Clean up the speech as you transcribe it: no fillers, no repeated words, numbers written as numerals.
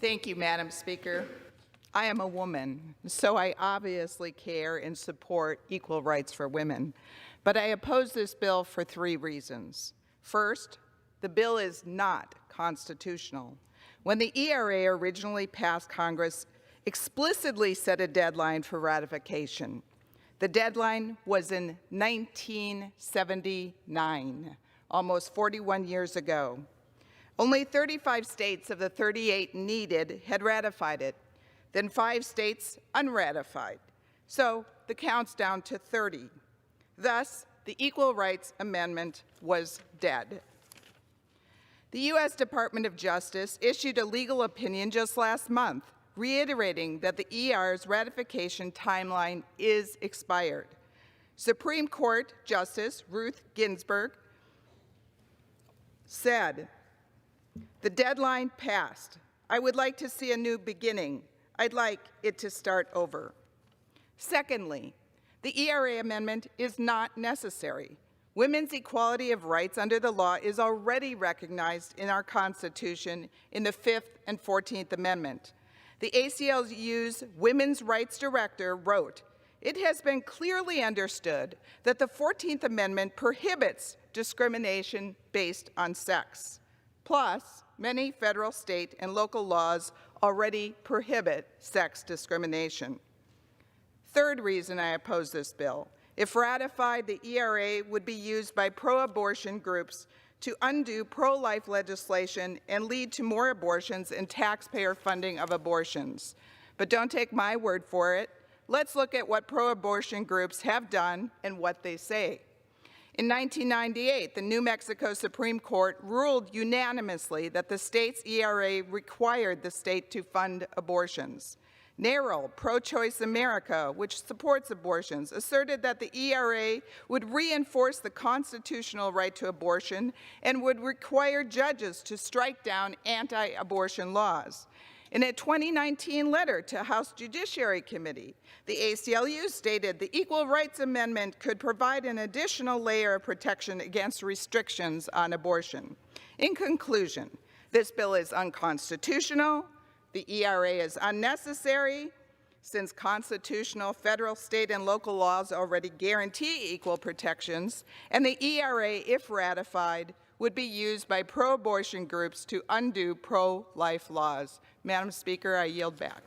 Thank you, Madam Speaker. I am a woman, so I obviously care and support equal rights for women. But I oppose this bill for 3 reasons. First, the bill is not constitutional. When the ERA originally passed, Congress explicitly set a deadline for ratification. The deadline was in 1979, almost 41 years ago. Only 35 states of the 38 needed had ratified it, then 5 states unratified. So the count's down to 30. Thus, the Equal Rights Amendment was dead. The U.S. Department of Justice issued a legal opinion just last month, reiterating that the ER's ratification timeline is expired. Supreme Court Justice Ruth Ginsburg said, "The deadline passed. I would like to see a new beginning. I'd like it to start over." Secondly, the ERA amendment is not necessary. Women's equality of rights under the law is already recognized in our Constitution in the 5th and 14th Amendment. The ACLU's Women's Rights Director wrote, "It has been clearly understood that the 14th Amendment prohibits discrimination based on sex. Plus, many federal, state, and local laws already prohibit sex discrimination." Third reason I oppose this bill. If ratified, the ERA would be used by pro-abortion groups to undo pro-life legislation and lead to more abortions and taxpayer funding of abortions. But don't take my word for it. Let's look at what pro-abortion groups have done and what they say. In 1998, the New Mexico Supreme Court ruled unanimously that the state's ERA required the state to fund abortions. NARAL, Pro-Choice America, which supports abortions, asserted that the ERA would reinforce the constitutional right to abortion and would require judges to strike down anti-abortion laws. In a 2019 letter to House Judiciary Committee, the ACLU stated the Equal Rights Amendment could provide an additional layer of protection against restrictions on abortion. In conclusion, this bill is unconstitutional. The ERA is unnecessary, since constitutional federal, state, and local laws already guarantee equal protections, and the ERA, if ratified, would be used by pro-abortion groups to undo pro-life laws. Madam Speaker, I yield back.